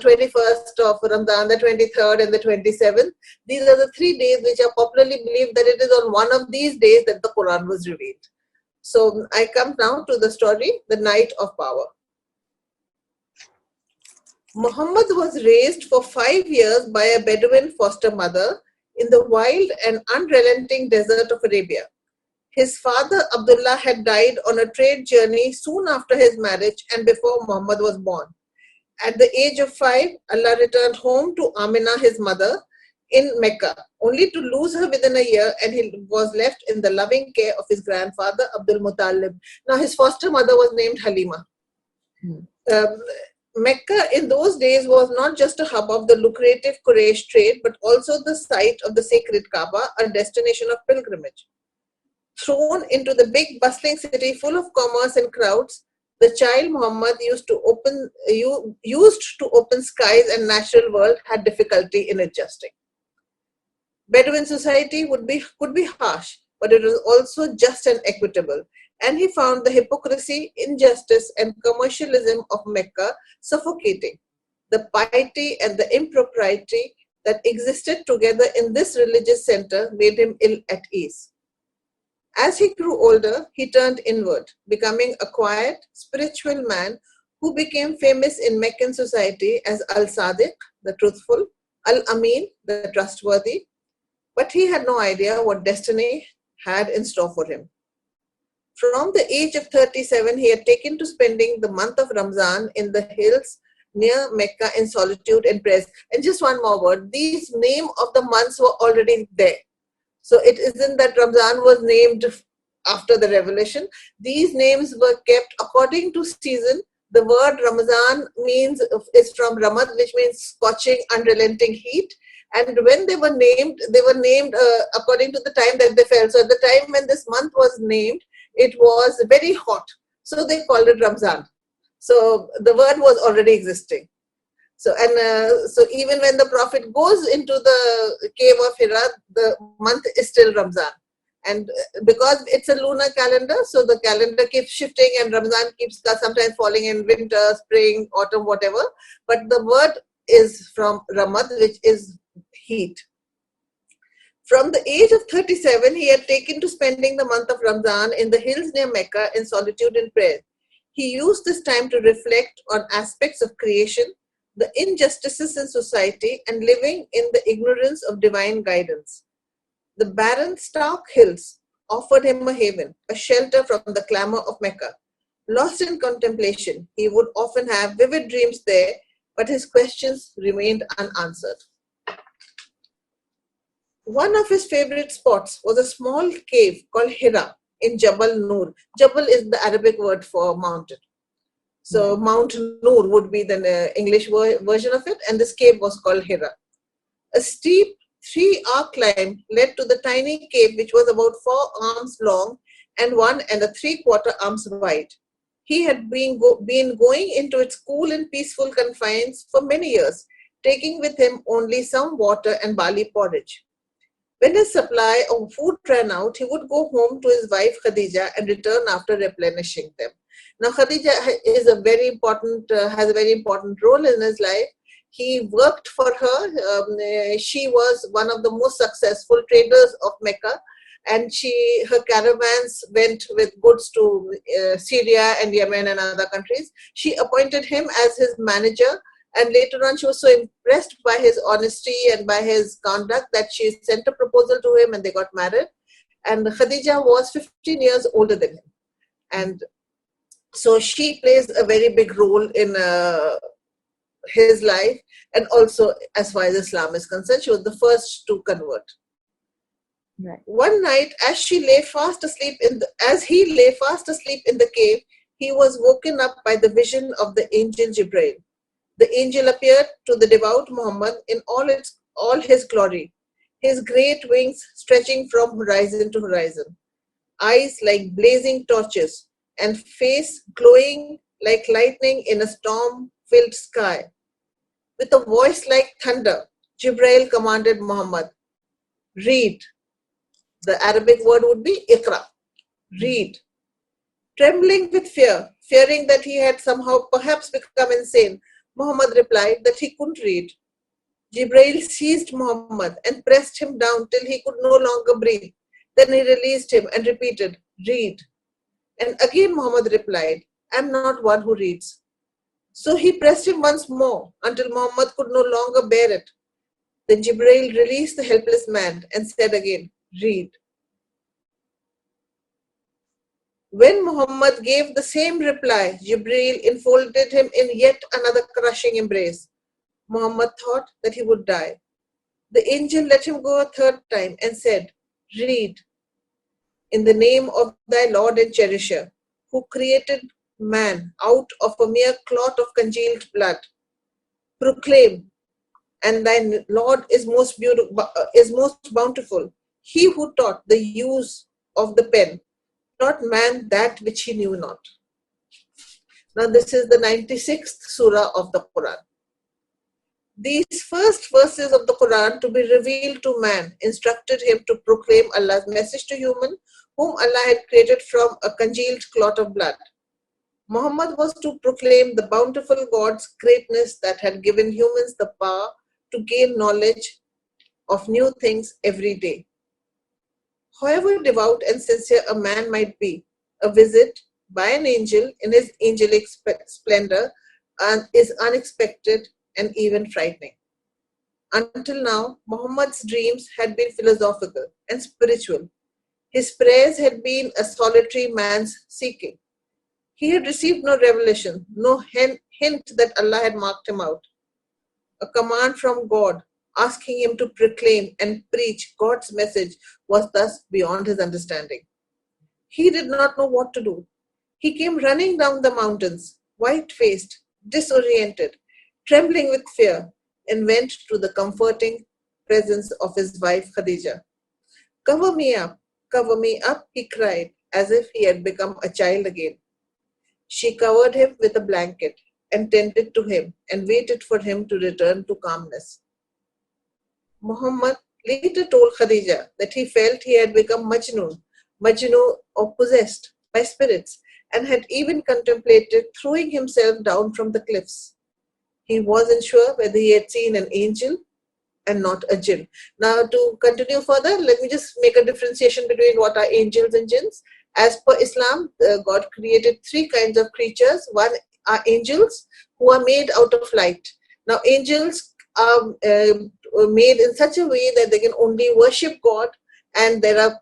21st of Ramadan, the 23rd and the 27th. These are the 3 days which are popularly believed that it is on one of these days that the Quran was revealed. So I come now to the story, the Night of Power. Muhammad was raised for 5 years by a Bedouin foster mother in the wild and unrelenting desert of Arabia. His father Abdullah had died on a trade journey soon after his marriage and before Muhammad was born. At the age of 5, Allah returned home to Amina, his mother, in Mecca, only to lose her within a year, and he was left in the loving care of his grandfather, Abdul Muttalib. Now, his foster mother was named Halima. Mecca in those days was not just a hub of the lucrative Quraysh trade, but also the site of the sacred Kaaba, a destination of pilgrimage. Thrown into the big bustling city full of commerce and crowds, the child Muhammad used to open skies and natural world had difficulty in adjusting. Bedouin society could be harsh, but it was also just and equitable, and he found the hypocrisy, injustice, and commercialism of Mecca suffocating. The piety and the impropriety that existed together in this religious center made him ill at ease. As he grew older, he turned inward, becoming a quiet, spiritual man who became famous in Meccan society as Al-Sadiq, the truthful, Al-Amin, the trustworthy, but he had no idea what destiny had in store for him. From the age of 37, he had taken to spending the month of Ramzan in the hills near Mecca in solitude and prayers. And just one more word, these names of the months were already there. So it isn't that Ramzan was named after the revelation. These names were kept according to season. The word Ramazan is from Ramad, which means scorching, unrelenting heat. And when they were named according to the time that they fell. So at the time when this month was named, it was very hot. So they called it Ramzan. So the word was already existing. So even when the Prophet goes into the cave of Hira, the month is still Ramzan. And because it's a lunar calendar, so the calendar keeps shifting and Ramzan keeps sometimes falling in winter, spring, autumn, whatever. But the word is from Ramad, which is heat. From the age of 37, he had taken to spending the month of Ramzan in the hills near Mecca in solitude and prayer. He used this time to reflect on aspects of creation, the injustices in society, and living in the ignorance of divine guidance. The barren, stark hills offered him a haven, a shelter from the clamor of Mecca. Lost in contemplation, he would often have vivid dreams there, but his questions remained unanswered. One of his favorite spots was a small cave called Hira in Jabal Nur. Jabal is the Arabic word for mountain. So Mount Nur would be the English version of it, and this cave was called Hira. A steep 3-hour climb led to the tiny cave, which was about 4 arms long and 1 3/4 arms wide. He had been going into its cool and peaceful confines for many years, taking with him only some water and barley porridge. When his supply of food ran out, he would go home to his wife Khadija and return after replenishing them. Now, Khadija is has a very important role in his life. He worked for her. She was one of the most successful traders of Mecca, and her caravans went with goods to Syria and Yemen and other countries. She appointed him as his manager, and later on she was so impressed by his honesty and by his conduct that she sent a proposal to him and they got married. And Khadija was 15 years older than him. And so she plays a very big role in his life, and also as far as Islam is concerned, she was the first to convert. Right. One night, as he lay fast asleep in the cave, he was woken up by the vision of the angel Jibreel. The angel appeared to the devout Muhammad in all his glory, his great wings stretching from horizon to horizon, eyes like blazing torches, and face glowing like lightning in a storm-filled sky. With a voice like thunder, Jibreel commanded Muhammad, read. The Arabic word would be Iqra, read. Trembling with fear, fearing that he had somehow perhaps become insane, Muhammad replied that he couldn't read. Jibreel seized Muhammad and pressed him down till he could no longer breathe. Then he released him and repeated, "Read." And again Muhammad replied, "I am not one who reads." So he pressed him once more until Muhammad could no longer bear it. Then Jibreel released the helpless man and said again, "Read." When Muhammad gave the same reply, Jibreel enfolded him in yet another crushing embrace. Muhammad thought that he would die. The angel let him go a third time and said, "Read. In the name of thy Lord and Cherisher, who created man out of a mere clot of congealed blood. Proclaim, and thy Lord is most bountiful. He who taught the use of the pen, taught man that which he knew not." Now this is the 96th surah of the Quran. These first verses of the Quran to be revealed to man instructed him to proclaim Allah's message to human, whom Allah had created from a congealed clot of blood. Muhammad was to proclaim the bountiful God's greatness that had given humans the power to gain knowledge of new things every day. However devout and sincere a man might be, a visit by an angel in his angelic splendor is unexpected and even frightening. Until now, Muhammad's dreams had been philosophical and spiritual. His prayers had been a solitary man's seeking. He had received no revelation, no hint that Allah had marked him out. A command from God asking him to proclaim and preach God's message was thus beyond his understanding. He did not know what to do. He came running down the mountains, white-faced, disoriented, trembling with fear, and went to the comforting presence of his wife Khadija. Cover me up, he cried, as if he had become a child again. She covered him with a blanket and tended to him and waited for him to return to calmness. Muhammad later told Khadija that he felt he had become Majnun or possessed by spirits, and had even contemplated throwing himself down from the cliffs. He wasn't sure whether he had seen an angel and not a jinn. Now, to continue further, let me just make a differentiation between what are angels and jinns. As per Islam, God created three kinds of creatures. One are angels who are made out of light. Now, angels are made in such a way that they can only worship God, and there are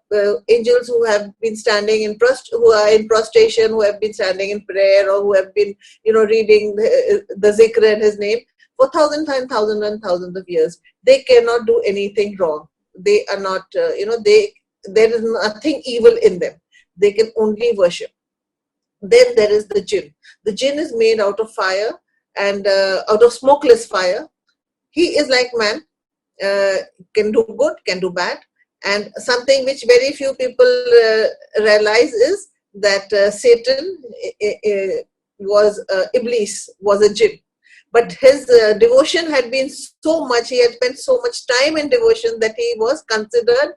angels who have been standing who are in prostration, who have been standing in prayer, or who have been, reading the zikr in His name for thousands and thousands of years. They cannot do anything wrong. They are not, there is nothing evil in them. They can only worship. Then there is the jinn. The jinn is made out of fire and out of smokeless fire. He is like man, can do good, can do bad. And something which very few people realize is that Satan was Iblis, was a jinn. But his devotion had been so much, he had spent so much time in devotion that he was considered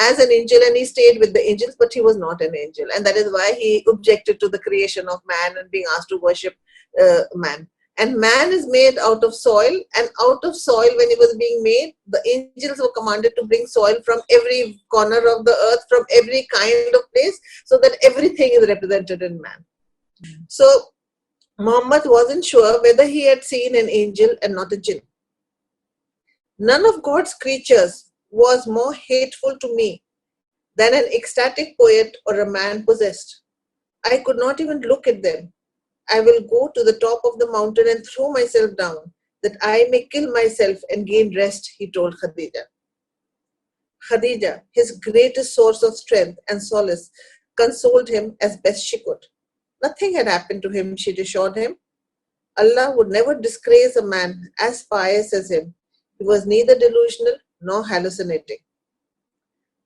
as an angel, and he stayed with the angels, but he was not an angel. And that is why he objected to the creation of man and being asked to worship man. And man is made out of soil, and out of soil, when he was being made, the angels were commanded to bring soil from every corner of the earth, from every kind of place, so that everything is represented in man. So Muhammad wasn't sure whether he had seen an angel and not a jinn. None of God's creatures was more hateful to me than an ecstatic poet or a man possessed. I could not even look at them. I will go to the top of the mountain and throw myself down, that I may kill myself and gain rest, he told Khadija. Khadija, his greatest source of strength and solace, consoled him as best she could. Nothing had happened to him, she assured him. Allah would never disgrace a man as pious as him. He was neither delusional nor hallucinating.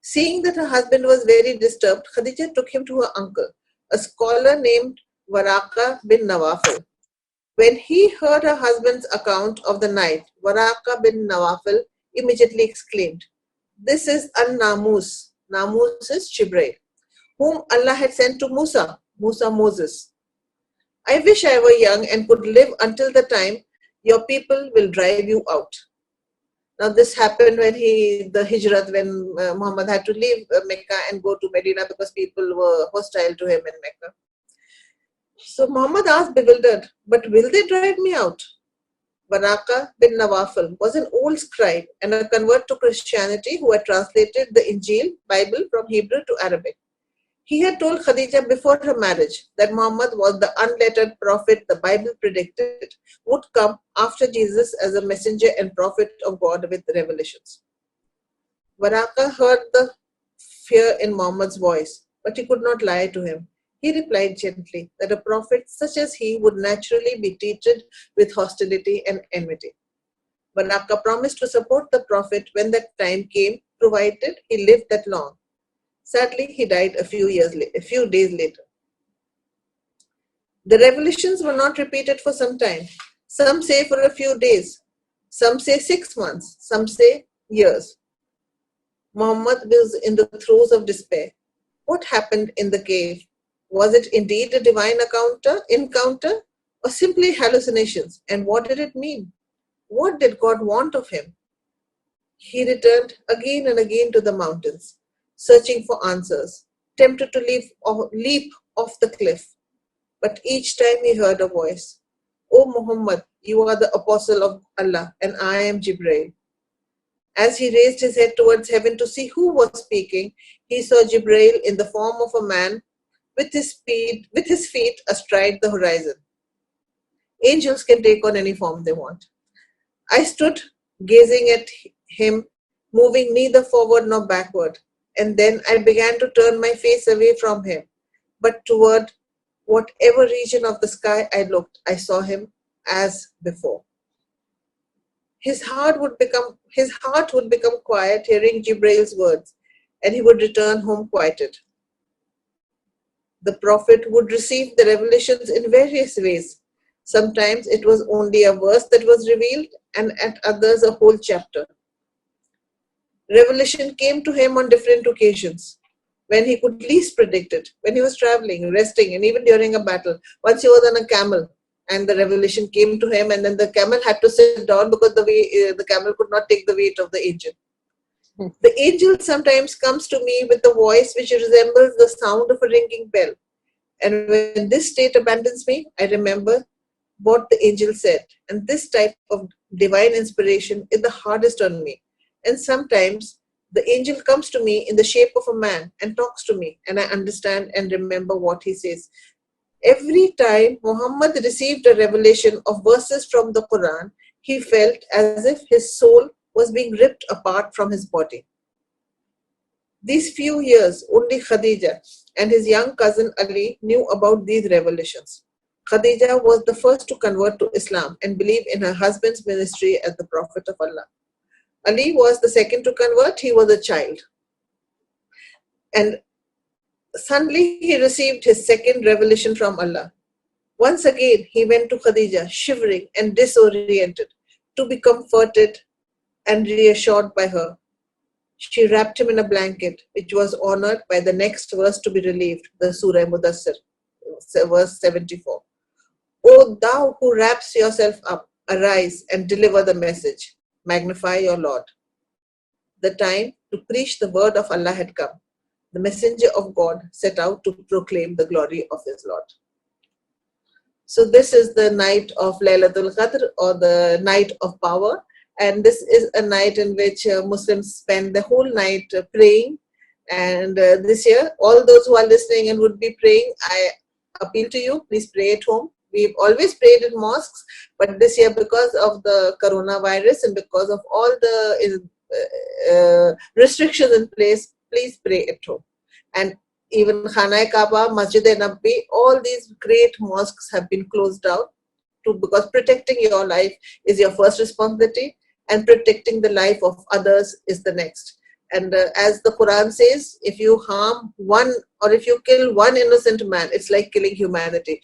Seeing that her husband was very disturbed, Khadija took him to her uncle, a scholar named Waraka bin Nawafil. When he heard her husband's account of the night, Waraka bin Nawafil immediately exclaimed, "This is An-Namus." Namus is Jibreel, whom Allah had sent to Moses. I wish I were young and could live until the time Your people will drive you out. Now this happened when the Hijrat, when Muhammad had to leave Mecca and go to Medina because people were hostile to him in Mecca. So Muhammad asked, bewildered, but will they drive me out? Waraka bin Nawafal was an old scribe and a convert to Christianity who had translated the Injil, Bible, from Hebrew to Arabic. He had told Khadija before her marriage that Muhammad was the unlettered prophet the Bible predicted would come after Jesus as a messenger and prophet of God with revelations. Waraka heard the fear in Muhammad's voice, but he could not lie to him. He replied gently that a prophet such as he would naturally be treated with hostility and enmity. Waraka promised to support the prophet when that time came, provided he lived that long. Sadly, he died a few days later. The revelations were not repeated for some time. Some say for a few days, some say 6 months, some say years. Muhammad was in the throes of despair. What happened in the cave? Was it indeed a divine encounter, or simply hallucinations? And what did it mean? What did God want of him? He returned again and again to the mountains, searching for answers, tempted to leap off the cliff. But each time he heard a voice, "O Muhammad, you are the apostle of Allah, and I am Jibreel." As he raised his head towards heaven to see who was speaking, he saw Jibreel in the form of a man with his feet astride the horizon. Angels can take on any form they want. I stood gazing at him, moving neither forward nor backward, and then I began to turn my face away from him, but toward whatever region of the sky I looked, I saw him as before. His heart would become quiet hearing Jibrail's words, and he would return home quieted. The prophet would receive the revelations in various ways. Sometimes it was only a verse that was revealed, and at others a whole chapter. Revelation came to him on different occasions, when he could least predict it, when he was traveling, resting, and even during a battle. Once he was on a camel, and the revelation came to him, and then the camel had to sit down because the camel could not take the weight of the angel. The angel sometimes comes to me with a voice which resembles the sound of a ringing bell. And when this state abandons me, I remember what the angel said. And this type of divine inspiration is the hardest on me. And sometimes the angel comes to me in the shape of a man and talks to me, and I understand and remember what he says. Every time Muhammad received a revelation of verses from the Quran, he felt as if his soul was being ripped apart from his body. These few years, only Khadija and his young cousin Ali knew about these revelations. Khadija was the first to convert to Islam and believe in her husband's ministry as the Prophet of Allah. Ali was the second to convert. He was a child. And suddenly he received his second revelation from Allah. Once again, he went to Khadija, shivering and disoriented, to be comforted and reassured by her. She wrapped him in a blanket, which was honored by the next verse to be relieved, the Surah Mudassir, verse 74. O thou who wraps yourself up, arise and deliver the message. Magnify your Lord. The time to preach the word of Allah had come. The messenger of God set out to proclaim the glory of his Lord. So this is the night of Laylatul Qadr, or the night of power. And this is a night in which Muslims spend the whole night praying. And this year, all those who are listening and would be praying, I appeal to you, please pray at home. We've always prayed in mosques, but this year, because of the coronavirus and because of all the restrictions in place, please pray at home. And even Khana-e-Kaaba, Masjid-e-Nabawi, all these great mosques have been closed out because protecting your life is your first responsibility, and protecting the life of others is the next. And as the Quran says, if you harm one or if you kill one innocent man, it's like killing humanity.